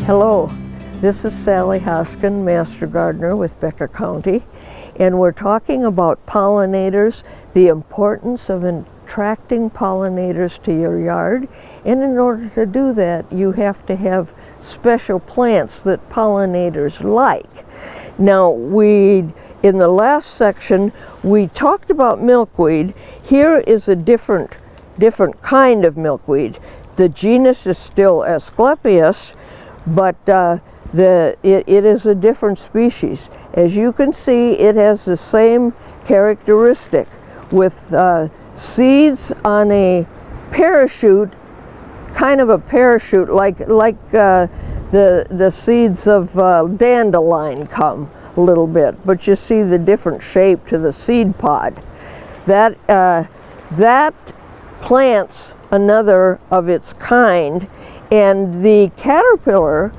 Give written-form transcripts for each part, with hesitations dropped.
Hello, this is Sally Hoskin, Master Gardener with Becker County, and we're talking about pollinators, the importance of attracting pollinators to your yard. And in order to do that, you have to have special plants that pollinators like. Now, in the last section, we talked about milkweed. Here is a different kind of milkweed. The genus is still Asclepias, but it is a different species. As you can see, it has the same characteristic with seeds on a parachute, kind of a parachute, like the seeds of dandelion come a little bit, but you see the different shape to the seed pod. That plants another of its kind, and the caterpillar,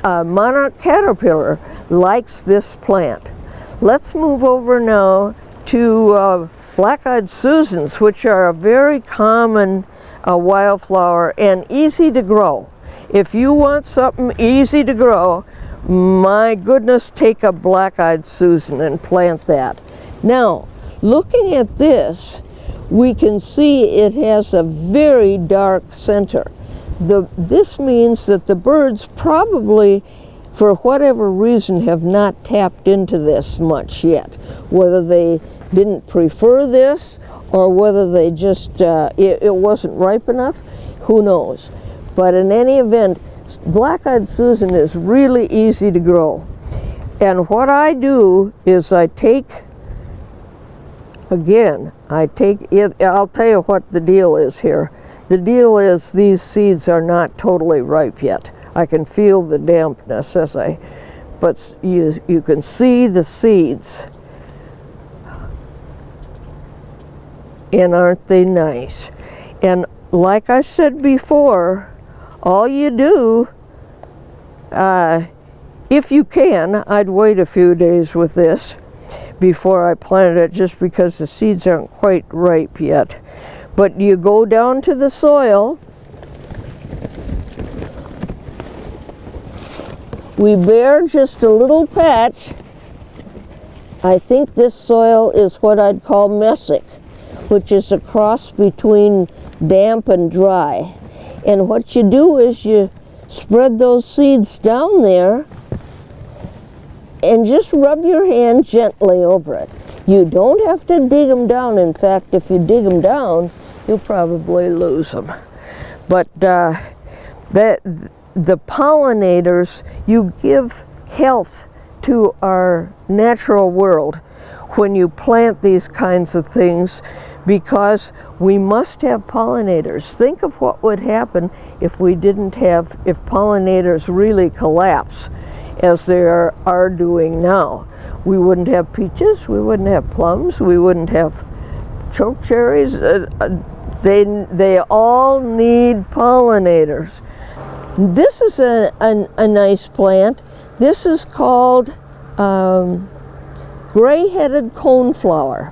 monarch caterpillar, likes this plant. Let's move over now to Blackeyed Susans, which are a very common wildflower and easy to grow. If you want something easy to grow, my goodness, take a Blackeyed Susan and plant that. Now, looking at this, we can see it has a very dark center. This means that the birds probably, for whatever reason, have not tapped into this much yet. Whether they didn't prefer this or whether they just, it wasn't ripe enough, who knows. But in any event, Blackeyed Susan is really easy to grow. And what I do is I take it, I'll tell you what the deal is here. The deal is these seeds are not totally ripe yet. I can feel the dampness but you can see the seeds. And aren't they nice? And like I said before, all you do, if you can, I'd wait a few days with this before I planted it, just because the seeds aren't quite ripe yet. But you go down to the soil. We bare just a little patch. I think this soil is what I'd call mesic, which is a cross between damp and dry. And what you do is you spread those seeds down there and just rub your hand gently over it. You don't have to dig them down. In fact, if you dig them down, you'll probably lose them. But the pollinators, you give health to our natural world when you plant these kinds of things, because we must have pollinators. Think of what would happen if pollinators really collapse, as they are doing now. We wouldn't have peaches, we wouldn't have plums, we wouldn't have choke cherries. They all need pollinators. This is a nice plant. This is called GreyHeaded Coneflower.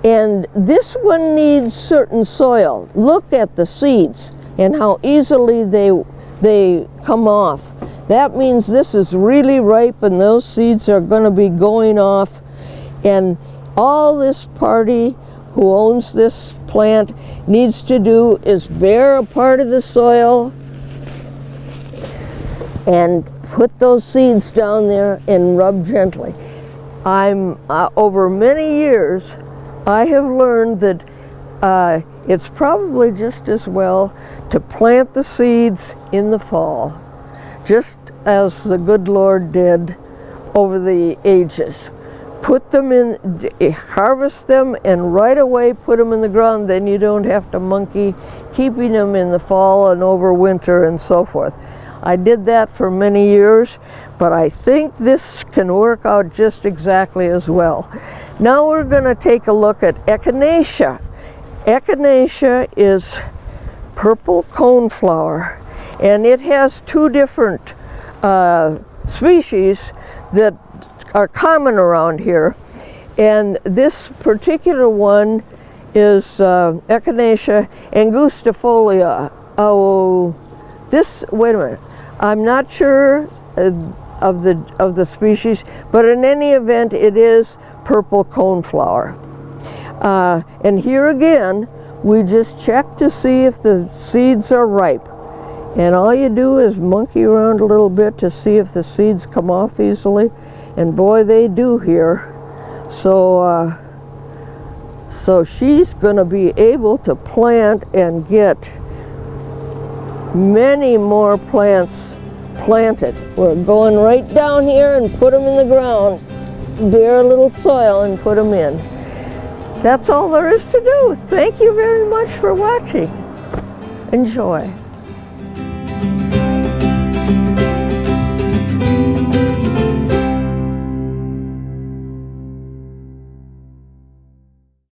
And this one needs certain soil. Look at the seeds and how easily they come off. That means this is really ripe and those seeds are going to be going off. And all this party who owns this plant needs to do is bare a part of the soil and put those seeds down there and rub gently. Over many years, I have learned that it's probably just as well to plant the seeds in the fall, just as the good Lord did over the ages. Put them in, harvest them, and right away put them in the ground. Then you don't have to monkey keeping them in the fall and over winter and so forth. I did that for many years, but I think this can work out just exactly as well. Now we're going to take a look at Echinacea. Echinacea is purple coneflower, and it has two different species that are common around here. And this particular one is Echinacea angustifolia. Wait a minute. I'm not sure of the species, but in any event, it is purple coneflower. And here again, we just check to see if the seeds are ripe. And all you do is monkey around a little bit to see if the seeds come off easily. And boy, they do here. So, so she's going to be able to plant and get many more plants planted. We're going right down here and put them in the ground, bare little soil, and put them in. That's all there is to do. Thank you very much for watching. Enjoy.